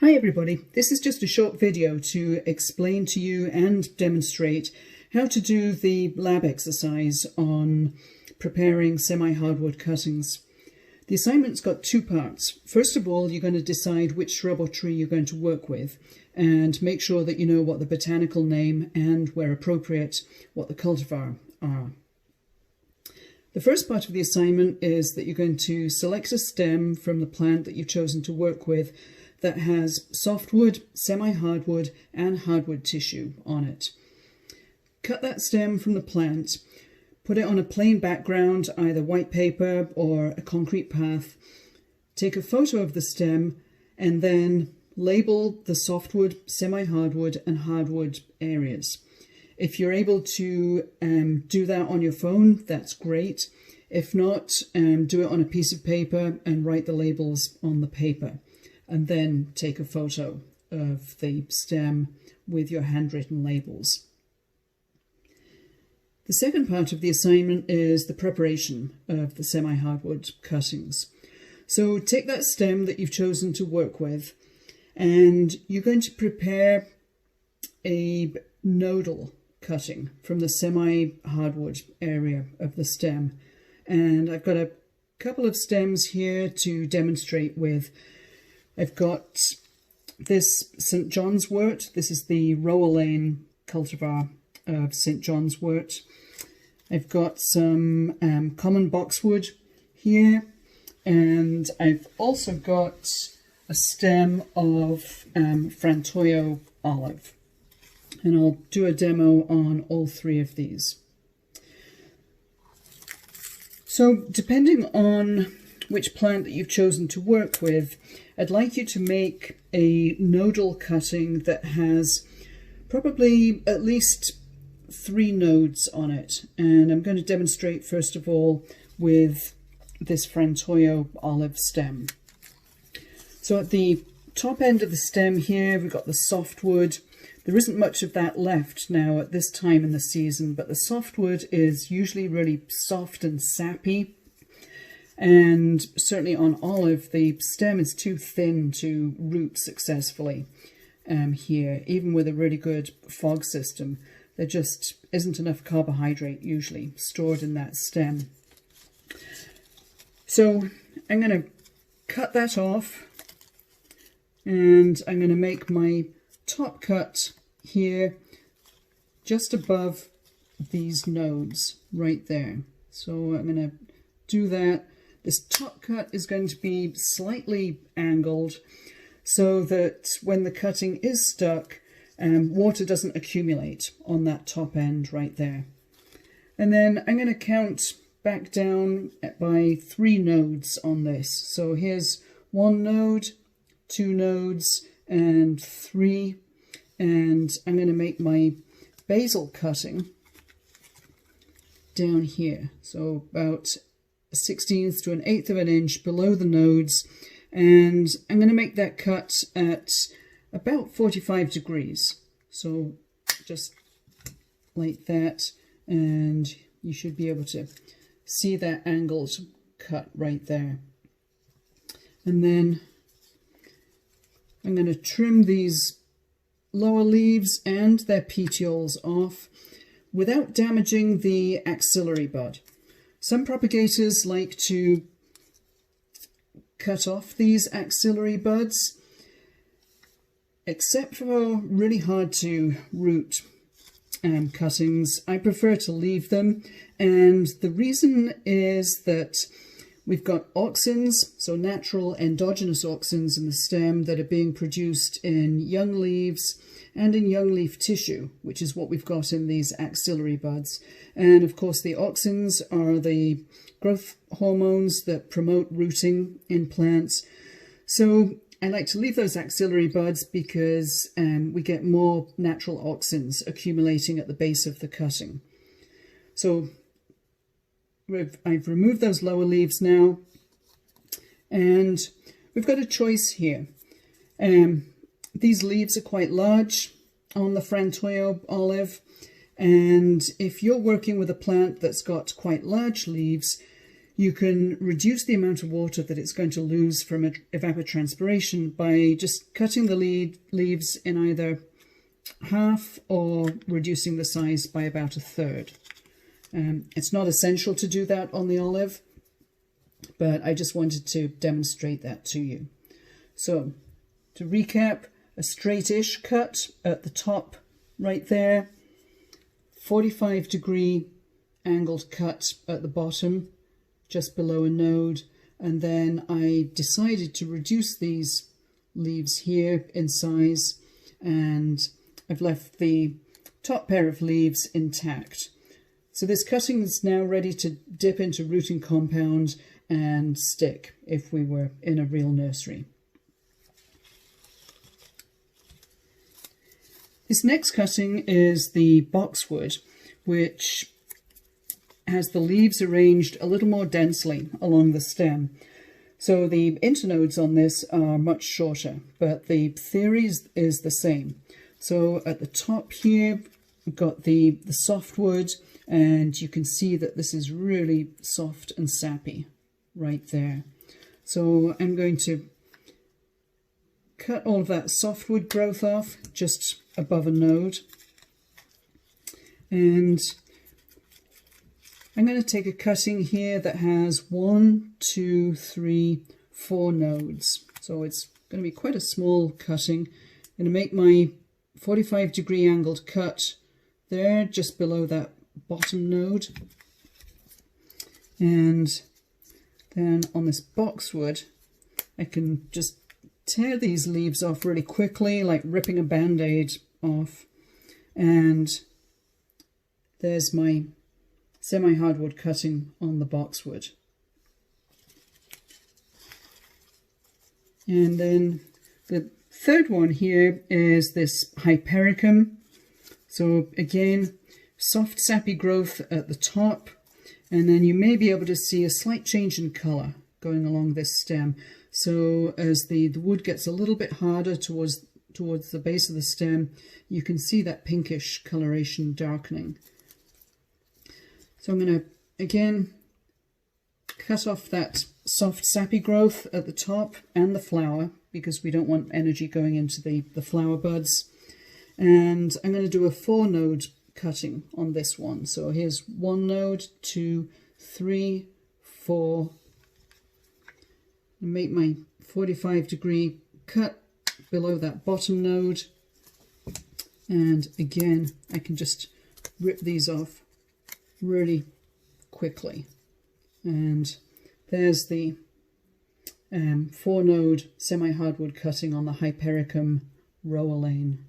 Hi everybody, this is just a short video to explain to you and demonstrate how to do the lab exercise on preparing semi-hardwood cuttings. The assignment's got two parts. First of all, you're going to decide which shrub or tree you're going to work with and make sure that you know what the botanical name and, where appropriate, what the cultivar are. The first part of the assignment is that you're going to select a stem from the plant that you've chosen to work with that has softwood, semi-hardwood and hardwood tissue on it. Cut that stem from the plant, put it on a plain background, either white paper or a concrete path, take a photo of the stem and then label the softwood, semi-hardwood and hardwood areas. If you're able to do that on your phone, that's great. If not, do it on a piece of paper and write the labels on the paper. And then take a photo of the stem with your handwritten labels. The second part of the assignment is the preparation of the semi-hardwood cuttings. So take that stem that you've chosen to work with and you're going to prepare a nodal cutting from the semi-hardwood area of the stem. And I've got a couple of stems here to demonstrate with. I've got this St. John's wort. This is the Rowellane cultivar of St. John's wort. I've got some common boxwood here, and I've also got a stem of Frantoio olive. And I'll do a demo on all three of these. So depending on which plant that you've chosen to work with, I'd like you to make a nodal cutting that has probably at least 3 nodes on it. And I'm going to demonstrate first of all with this Frantoio olive stem. So at the top end of the stem here, we've got the softwood. There isn't much of that left now at this time in the season, but the softwood is usually really soft and sappy. And certainly on olive, the stem is too thin to root successfully here. Even with a really good fog system, there just isn't enough carbohydrate usually stored in that stem. So I'm going to cut that off and I'm going to make my top cut here just above these nodes right there. So I'm going to do that. This top cut is going to be slightly angled so that when the cutting is stuck, water doesn't accumulate on that top end right there. And then I'm going to count back down by 3 nodes on this. So here's 1 node, 2 nodes, and 3. And I'm going to make my basil cutting down here. So about 1/16 to 1/8 of an inch below the nodes, and I'm going to make that cut at about 45 degrees. So just like that, and you should be able to see that angled cut right there. And then I'm going to trim these lower leaves and their petioles off without damaging the axillary bud. Some propagators like to cut off these axillary buds, except for really hard to root cuttings. I prefer to leave them, and the reason is that we've got auxins, so natural endogenous auxins in the stem that are being produced in young leaves and in young leaf tissue, which is what we've got in these axillary buds. And of course the auxins are the growth hormones that promote rooting in plants. So I like to leave those axillary buds because we get more natural auxins accumulating at the base of the cutting. So I've removed those lower leaves now, and we've got a choice here. These leaves are quite large on the Frantoio olive, and if you're working with a plant that's got quite large leaves, You can reduce the amount of water that it's going to lose from evapotranspiration by just cutting the leaves in either half or reducing the size by about a third. It's not essential to do that on the olive, but I just wanted to demonstrate that to you. So, to recap, a straight-ish cut at the top right there, 45-degree angled cut at the bottom, just below a node, and then I decided to reduce these leaves here in size, and I've left the top pair of leaves intact. So this cutting is now ready to dip into rooting compound and stick if we were in a real nursery. This next cutting is the boxwood, which has the leaves arranged a little more densely along the stem. So the internodes on this are much shorter, but the theory is the same. So at the top here, we've got the softwood, and you can see that this is really soft and sappy right there. So I'm going to cut all of that softwood growth off just above a node. And I'm going to take a cutting here that has 1, 2, 3, 4 nodes. So it's going to be quite a small cutting. I'm going to make my 45-degree angled cut there, just below that bottom node. And then on this boxwood, I can just tear these leaves off really quickly, like ripping a band-aid off. And there's my semi-hardwood cutting on the boxwood. And then the third one here is this hypericum. So again, soft sappy growth at the top, and then you may be able to see a slight change in colour going along this stem. So as the wood gets a little bit harder towards the base of the stem, you can see that pinkish coloration darkening. So I'm going to, again, cut off that soft sappy growth at the top and the flower, because we don't want energy going into the flower buds. And I'm going to do a 4-node cutting on this one. So here's 1 node, 2, 3, 4. Make my 45-degree cut below that bottom node. And again, I can just rip these off really quickly. And there's the 4-node semi-hardwood cutting on the Hypericum row lane.